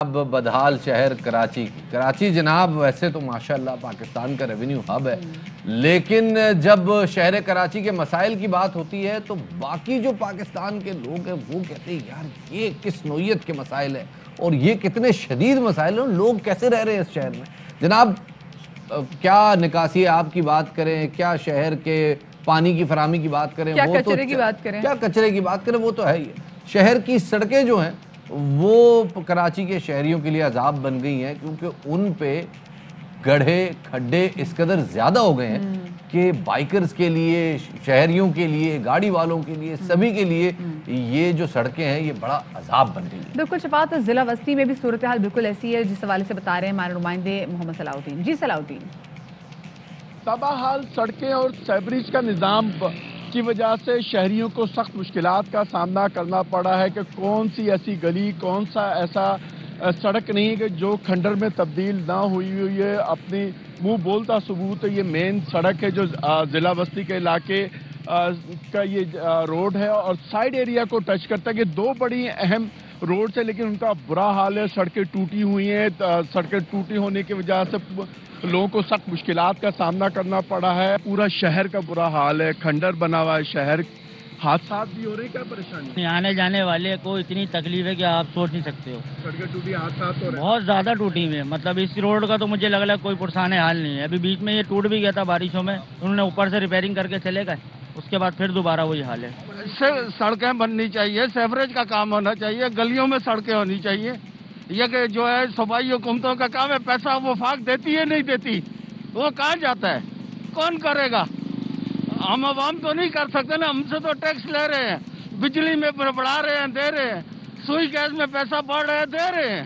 اب بدحال شہر کراچی کی کراچی جناب ویسے تو ماشاءاللہ پاکستان کا ریونیو ہب ہے، لیکن جب شہر کراچی کے مسائل کی بات ہوتی ہے تو باقی جو پاکستان کے لوگ ہیں وہ کہتے ہیں یار یہ کس نوعیت کے مسائل ہیں اور یہ کتنے شدید مسائل ہیں، لوگ کیسے رہ رہے ہیں اس شہر میں۔ جناب کیا نکاسی آپ کی بات کریں، کیا شہر کے پانی کی فراہمی کی بات کریں، کیا کچرے کی بات کریں، کیا کچرے کی بات کریں، وہ تو ہے ہی ہے۔ شہر کی سڑکیں جو ہیں وہ کراچی کے شہریوں کے لیے عذاب بن گئی ہیں، کیونکہ ان پہ گڑھے کھڈے اس قدر زیادہ ہو گئے ہیں کہ بائکرز کے لیے، شہریوں کے لیے، گاڑی والوں کے لیے، سبھی کے لیے یہ جو سڑکیں ہیں یہ بڑا عذاب بن گئی ہیں۔ بالکل شفاعت، ضلع وسطی میں بھی صورتحال بالکل ایسی ہے جس حوالے سے بتا رہے ہیں ہمارے نمائندے محمد صلاح الدین۔ جی صلاح الدین۔ تباہ حال سڑکیں اور سیوریج کا نظام کی وجہ سے شہریوں کو سخت مشکلات کا سامنا کرنا پڑا ہے کہ کون سی ایسی گلی، کون سا ایسا سڑک نہیں کہ جو کھنڈر میں تبدیل نہ ہوئی ہے۔ اپنی منہ بولتا ثبوت ہے، یہ مین سڑک ہے جو ضلع وسطی کے علاقے کا یہ روڈ ہے اور سائیڈ ایریا کو ٹچ کرتا ہے کہ دو بڑی اہم روڈ ہے، لیکن ان کا برا حال ہے۔ سڑکیں ٹوٹی ہوئی ہیں، سڑکیں ٹوٹی ہونے کی وجہ سے لوگوں کو سخت مشکلات کا سامنا کرنا پڑا ہے۔ پورا شہر کا برا حال ہے، کھنڈر بنا ہوا ہے شہر، حادثات بھی ہو رہے ہیں۔ کیا پریشانی؟ آنے جانے والے کو اتنی تکلیف ہے کہ آپ سوچ نہیں سکتے ہو۔ سڑکیں ٹوٹی، حادثات ہو رہے ہیں بہت زیادہ ٹوٹی ہوئی ہے، مطلب اس روڈ کا تو مجھے لگ رہا ہے کوئی پرسان حال نہیں ہے۔ ابھی بیچ میں یہ ٹوٹ بھی گیا تھا بارشوں میں، انہوں نے اوپر سے ریپیئرنگ کر کے چلے گئے، اس کے بعد پھر دوبارہ وہی حال ہے۔ سڑکیں بننی چاہیے، سیوریج کا کام ہونا چاہیے، گلیوں میں سڑکیں ہونی چاہیے۔ یہ کہ جو ہے صوبائی حکومتوں کا کام ہے، پیسہ وفاق دیتی ہے نہیں دیتی، وہ کہاں جاتا ہے، کون کرے گا؟ ہم عوام تو نہیں کر سکتے نا، ہم سے تو ٹیکس لے رہے ہیں، بجلی میں بڑھا رہے ہیں، دے رہے ہیں، سوئی گیس میں پیسہ بڑھ رہے ہیں، دے رہے ہیں،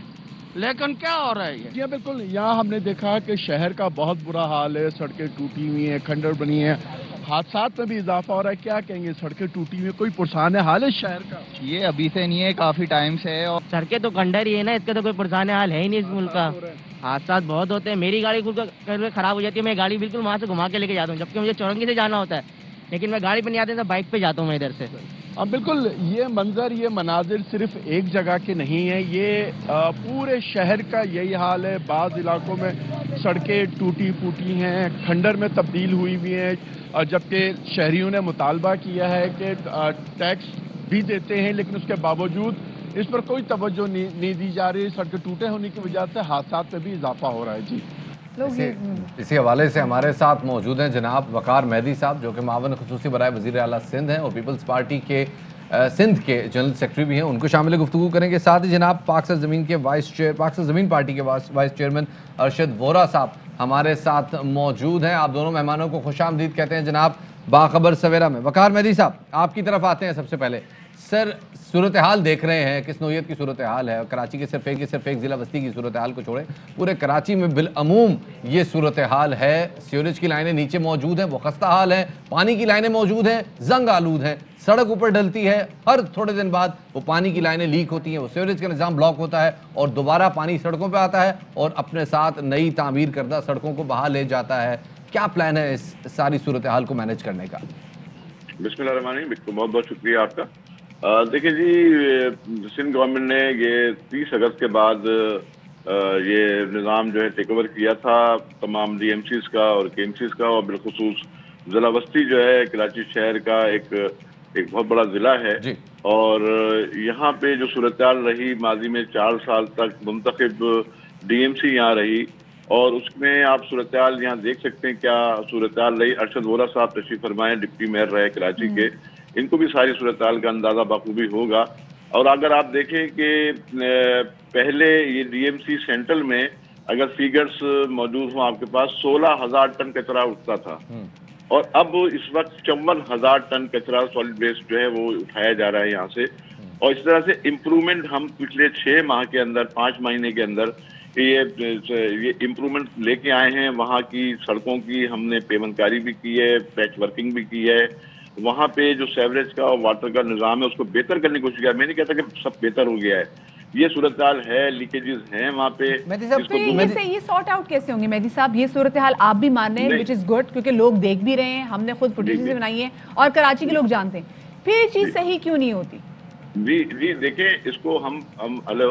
لیکن کیا ہو رہا ہے یہ؟ جی بالکل، یہاں ہم نے دیکھا کہ شہر کا بہت برا حال ہے، سڑکیں ٹوٹی ہوئی ہیں، کھنڈر بنی ہیں، حادثات میں بھی اضافہ ہو رہا ہے۔ کیا کہیں گے، سڑکیں ٹوٹی ہوئی ہیں، کوئی پرسان حال ہے شہر کا؟ یہ ابھی سے نہیں ہے، کافی ٹائم سے ہے۔ اور سڑکیں تو کھنڈر ہی ہے نا، اس کا تو کوئی پرسان حال ہے ہی نہیں اس ملک کا۔ حادثات بہت ہوتے ہیں، میری گاڑی خراب ہو جاتی ہے، میں گاڑی بالکل وہاں سے گھما کے لے کے جاتا ہوں، جبکہ مجھے چورنگی سے جانا ہوتا ہے، لیکن میں گاڑی پہ نہیں آتا تو بائک پہ جاتا ہوں میں ادھر سے۔ بالکل، یہ منظر، یہ مناظر صرف ایک جگہ کے نہیں ہیں، یہ پورے شہر کا یہی حال ہے۔ بعض علاقوں میں سڑکیں ٹوٹی پھوٹی ہیں، کھنڈر میں تبدیل ہوئی ہوئی ہیں، جبکہ شہریوں نے مطالبہ کیا ہے کہ ٹیکس بھی دیتے ہیں، لیکن اس کے باوجود اس پر کوئی توجہ نہیں دی جا رہی۔ سڑکیں ٹوٹے ہونے کی وجہ سے حادثات میں بھی اضافہ ہو رہا ہے۔ جی اسی حوالے سے ہمارے ساتھ موجود ہیں جناب وقار مہدی صاحب، جو کہ معاون خصوصی برائے وزیر اعلیٰ سندھ ہیں اور پیپلز پارٹی کے سندھ کے جنرل سیکرٹری بھی ہیں، ان کو شامل گفتگو کریں گے۔ ساتھ ہی جناب پاک سر زمین پارٹی کے وائس چیئرمین ارشد وورا صاحب ہمارے ساتھ موجود ہیں۔ آپ دونوں مہمانوں کو خوش آمدید کہتے ہیں جناب باخبر سویرا میں۔ وقار مہدی صاحب آپ کی طرف آتے ہیں سب سے پہلے۔ سر صورتحال دیکھ رہے ہیں کس نوعیت کی صورتحال ہے، کراچی کے صرف ایک ضلع وسطی کی صورتحال کو چھوڑیں، پورے کراچی میں بالعموم یہ صورتحال ہے۔ سیوریج کی لائنیں نیچے موجود ہیں، وہ خستہ حال ہیں، پانی کی لائنیں موجود ہیں، زنگ آلود ہیں، سڑک اوپر ڈلتی ہے، ہر تھوڑے دن بعد وہ پانی کی لائنیں لیک ہوتی ہیں، وہ سیوریج کا نظام بلاک ہوتا ہے اور دوبارہ پانی سڑکوں پہ آتا ہے اور اپنے ساتھ نئی تعمیر کردہ سڑکوں کو بہا لے جاتا ہے۔ کیا پلان ہے اس ساری صورتحال کو مینیج کرنے کا؟ بسم اللہ الرحمن الرحیم، بہت بہت شکریہ آپ کا۔ دیکھیں جی، سندھ گورنمنٹ نے یہ 30 اگست کے بعد یہ نظام جو ہے ٹیک اوور کیا تھا تمام ڈی ایم سیز کا اور کے ایم سیز کا، اور بالخصوص ضلع وسطی جو ہے کراچی شہر کا ایک بہت بڑا ضلع ہے، اور یہاں پہ جو صورتحال رہی ماضی میں 4 سال تک منتخب ڈی ایم سی یہاں رہی، اور اس میں آپ صورتحال یہاں دیکھ سکتے ہیں کیا صورتحال رہی۔ ارشد وورا صاحب تشریف فرمائے، ڈپٹی میئر رہے کراچی کے، ان کو بھی ساری صورتحال کا اندازہ بخوبی ہوگا۔ اور اگر آپ دیکھیں کہ پہلے یہ ڈی ایم سی سینٹرل میں اگر فیگرز موجود ہوں آپ کے پاس، 16,000 ٹن کچرا اٹھتا تھا، اور اب اس وقت 54,000 ٹن کچرا سالڈ ویسٹ جو ہے وہ اٹھایا جا رہا ہے یہاں سے۔ اور اس طرح سے امپرومنٹ ہم پچھلے 6 ماہ کے اندر، 5 مہینے کے اندر یہ امپرومنٹ لے کے آئے ہیں۔ وہاں کی سڑکوں کی ہم نے پیمنٹ کاری بھی کی ہے، پیچ ورکنگ بھی کی ہے، وہاں پہ جو سیوریج کا اور واٹر کا نظام ہے اس کو بہتر کرنے کی کوشش کیا۔ میں نہیں کہتا کہ سب بہتر ہو گیا ہے، یہ صورتحال ہے، لیکیجز ہیں وہاں پہ۔ یہ سارٹ آؤٹ کیسے ہوں گے مہدی صاحب؟ یہ صورتحال آپ بھی مان رہے ہیں وچ از گڈ، کیونکہ لوگ دیکھ بھی رہے ہیں، ہم نے خود فوٹیجز بنائی ہیں اور کراچی کے لوگ جانتے ہیں، پھر یہ چیز صحیح کیوں نہیں ہوتی؟ جی دیکھیں، اس کو ہم ہلو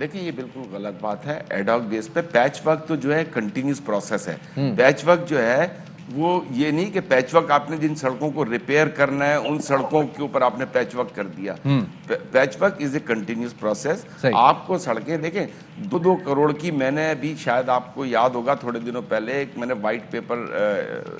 دیکھیں یہ بالکل غلط بات ہے. ایڈ ہاک بیس پہ پیچ ورک تو جو ہے کنٹینیوس پروسیس ہے. پیچ ورک جو ہے وہ یہ نہیں کہ پیچ ورک آپ نے جن سڑکوں کو ریپیئر کرنا ہے ان سڑکوں کے اوپر آپ نے پیچ ورک کر دیا. Patchwork is a continuous process. آپ کو سڑکیں دیکھیں 2 کروڑ کی, میں نے ابھی شاید آپ کو یاد ہوگا تھوڑے دنوں پہلے ایک میں نے وائٹ پیپر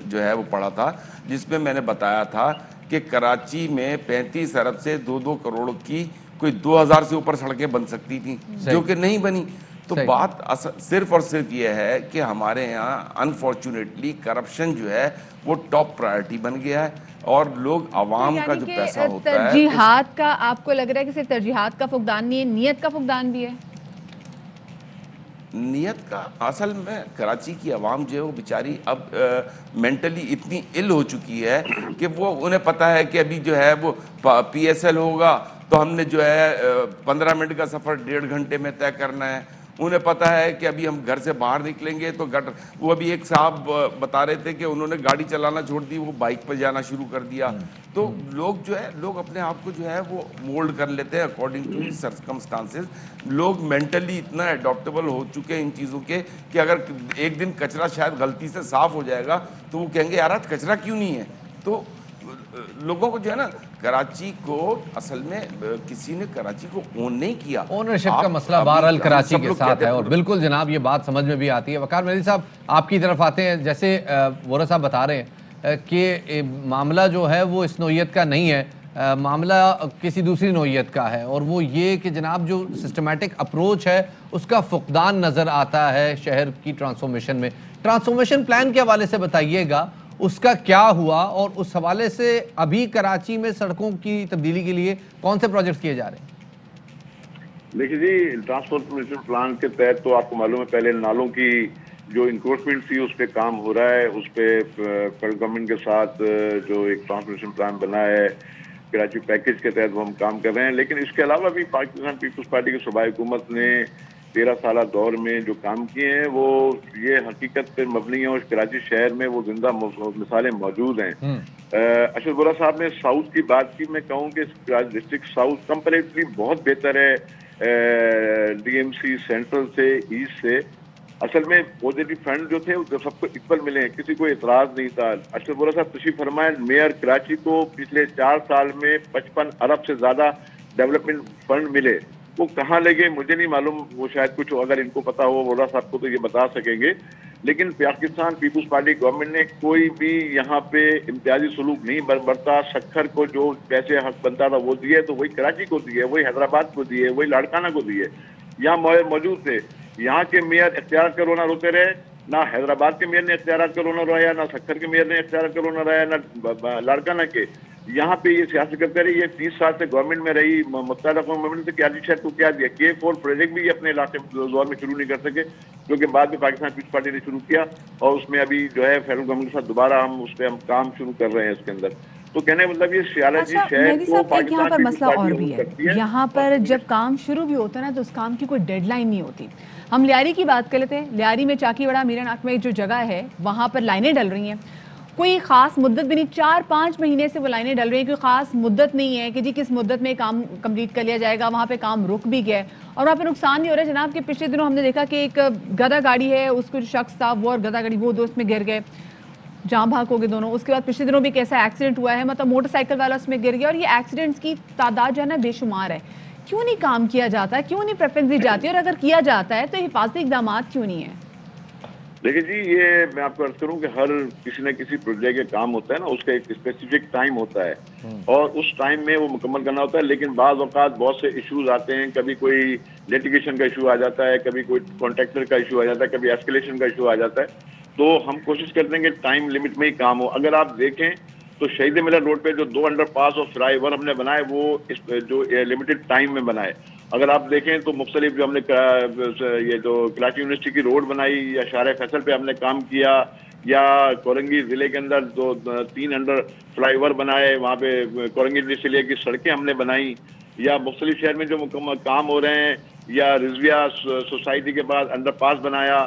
جو ہے وہ پڑھا تھا جس میں میں نے بتایا تھا کہ کراچی میں 35 ارب سے 2 کروڑ کی کوئی 2000 سے اوپر سڑکیں بن سکتی تھیں جو کہ نہیں بنی. تو بات صرف اور صرف یہ ہے کہ ہمارے یہاں انفارچونیٹلی کرپشن جو ہے وہ ٹاپ پرائرٹی بن گیا ہے اور لوگ عوام کا جو پیسہ ہوتا ہے ترجیحات کا, آپ کو لگ رہا ہے کہ صرف ترجیحات کا فقدان نہیں ہے, نیت کا فقدان بھی ہے؟ نیت کا اصل میں کراچی کی عوام جو ہے وہ بیچاری اب مینٹلی اتنی ال ہو چکی ہے کہ وہ انہیں پتہ ہے کہ ابھی جو ہے وہ پی ایس ایل ہوگا تو ہم نے جو ہے 15 منٹ کا سفر 1.5 گھنٹے میں طے کرنا ہے. انہیں پتہ ہے کہ ابھی ہم گھر سے باہر نکلیں گے تو وہ ابھی ایک صاحب بتا رہے تھے کہ انہوں نے گاڑی چلانا چھوڑ دی, وہ بائک پر جانا شروع کر دیا. تو لوگ جو ہے لوگ اپنے آپ کو جو ہے وہ مولڈ کر لیتے ہیں اکارڈنگ ٹو سرکمسٹانسز. لوگ مینٹلی اتنا اڈاپٹیبل ہو چکے ہیں ان چیزوں کے کہ اگر ایک دن کچرا شاید غلطی سے صاف ہو جائے گا تو وہ کہیں گے یار کچرا کیوں نہیں ہے. تو لوگوں کو جو ہے نا کراچی کو اصل میں کسی نے کراچی کو اون نہیں کیا. اونرشپ کا مسئلہ بہرحال کراچی کے ساتھ ہے اور بالکل جناب یہ بات سمجھ میں بھی آتی ہے. وقار مہدی صاحب آپ کی طرف آتے ہیں. جیسے وورا صاحب بتا رہے ہیں کہ معاملہ جو ہے وہ اس نوعیت کا نہیں ہے, معاملہ کسی دوسری نوعیت کا ہے, اور وہ یہ کہ جناب جو سسٹمیٹک اپروچ ہے اس کا فقدان نظر آتا ہے شہر کی ٹرانسفارمیشن میں. ٹرانسفارمیشن پلان کے حوالے سے بتائیے گا اس کا کیا ہوا, اور اس حوالے سے ابھی کراچی میں سڑکوں کی تبدیلی کے لیے کون سے پروجیکٹ کیے جا رہے ہیں؟ دیکھیے جی, ٹرانسپورٹیشن پلان کے تحت تو آپ کو معلوم ہے پہلے نالوں کی جو انکروچمنٹ تھی اس پہ کام ہو رہا ہے. اس پہ فیڈرل گورنمنٹ کے ساتھ جو ایک ٹرانسپورٹیشن پلان بنا ہے کراچی پیکیج کے تحت وہ ہم کام کر رہے ہیں. لیکن اس کے علاوہ بھی پاکستان پیپلز پارٹی کی صوبائی حکومت نے 13 سالہ دور میں جو کام کیے ہیں وہ یہ حقیقت پر مبنی ہیں اور کراچی شہر میں وہ زندہ مثالیں موجود ہیں. اشرف وورا صاحب نے ساؤتھ کی بات کی, میں کہوں کہ کراچی ڈسٹرکٹ ساؤتھ کمپیریٹلی بہت بہتر ہے ڈی ایم سی سینٹرل سے, ایسٹ سے. اصل میں پازیٹیو فنڈ جو تھے وہ سب کو اکول ملے ہیں, کسی کو اعتراض نہیں تھا. اشرف وورا صاحب تشریف فرمائیں, میئر کراچی کو پچھلے 4 سال میں 55 ارب سے زیادہ ڈیولپمنٹ فنڈ ملے. وہ کہاں لگے مجھے نہیں معلوم, وہ شاید کچھ اگر ان کو پتا ہو وورا صاحب کو تو یہ بتا سکیں گے. لیکن پاکستان پیپلز پارٹی گورنمنٹ نے کوئی بھی یہاں پہ امتیازی سلوک نہیں برتا. سکھر کو جو پیسے حق بنتا تھا وہ دیے تو وہی کراچی کو دیے, وہی حیدرآباد کو دیے, وہی لاڑکانہ کو دیے. یہاں موجود تھے. یہاں کے میئر اختیارات کا رونا روتے رہے, نہ حیدرآباد کے میئر نے اختیارات کا رونا رویا, نہ سکھر کے میئر نے اختیارات کا رونا رویا, نہ لاڑکانہ کے. یہاں پہ یہ سیاست کرتے رہی. یہ 30 سال سے گورنمنٹ میں رہی, متحدہ اقوام متحدہ سے کراچی شہر کو کیا دیا. K4 پروجیکٹ بھی اپنے علاقے دور میں شروع نہیں کر سکے کیونکہ بعد میں پاکستان پیپلز پارٹی نے شروع کیا, اور اس میں ابھی جو ہے فیڈرل گورنمنٹ کے ساتھ دوبارہ ہم اس پہ کام شروع کر رہے ہیں اس کے اندر. تو کہنے مطلب یہ سیالجی شہر کو یہاں پر مسئلہ اور بھی ہے. یہاں پر جب کام شروع بھی ہوتا ہے نا تو اس کام کی کوئی ڈیڈ لائن نہیں ہوتی. ہم لیاری کی بات کر لیتے ہیں. لیاری میں چاکی وڑا میراناک میں جو جگہ ہے وہاں پر لائنیں ڈل رہی ہیں, کوئی خاص مدت بھی نہیں, 4-5 مہینے سے وہ لائنیں ڈل رہی ہیں. کوئی خاص مدت نہیں ہے کہ جی کس مدت میں کام کمپلیٹ کر لیا جائے گا. وہاں پہ کام رک بھی گیا اور وہاں پہ نقصان نہیں ہو رہا ہے جناب. کہ پچھلے دنوں ہم نے دیکھا کہ ایک گدھا گاڑی ہے, اس کو جو شخص تھا وہ اور گدھا گاڑی وہ دوست میں گر گئے, جاں بھاگ ہو گئے دونوں. اس کے بعد پچھلے دنوں بھی کیسا ایکسیڈنٹ ہوا ہے, مطلب موٹر سائیکل والا اس میں گر گیا. اور یہ ایکسیڈنٹس کی تعداد جو ہے نا بے شمار ہے. کیوں نہیں کام کیا جاتا ہے, کیوں نہیں پریفرنس دی جاتی ہے, اور اگر کیا جاتا ہے تو حفاظتی اقدامات کیوں نہیں ہیں؟ دیکھیں جی, یہ میں آپ کو عرض کروں کہ ہر کسی نہ کسی پروجیکٹ کا کام ہوتا ہے نا, اس کا ایک اسپیسیفک ٹائم ہوتا ہے اور اس ٹائم میں وہ مکمل کرنا ہوتا ہے. لیکن بعض اوقات بہت سے ایشوز آتے ہیں, کبھی کوئی لیٹیگیشن کا ایشو آ جاتا ہے, کبھی کوئی کانٹریکٹر کا ایشو آ جاتا ہے, کبھی ایسکیلیشن کا ایشو آ جاتا ہے. تو ہم کوشش کرتے ہیں کہ ٹائم لمٹ میں ہی کام ہو. اگر آپ دیکھیں تو شہید ملر روڈ پہ جو 2 انڈر پاس اور فلائی اوور ہم نے بنائے وہ جو لمیٹڈ ٹائم میں بنائے. اگر آپ دیکھیں تو مختلف جو ہم نے یہ جو کراچی یونیورسٹی کی روڈ بنائی, یا شارع فیصل پہ ہم نے کام کیا, یا کورنگی ضلع کے اندر 3 انڈر فلائی اوور بنائے, وہاں پہ کورنگی ضلع کی سڑکیں ہم نے بنائی, یا مختلف شہر میں جو کام ہو رہے ہیں, یا رضویہ سوسائٹی کے بعد انڈر پاس بنایا,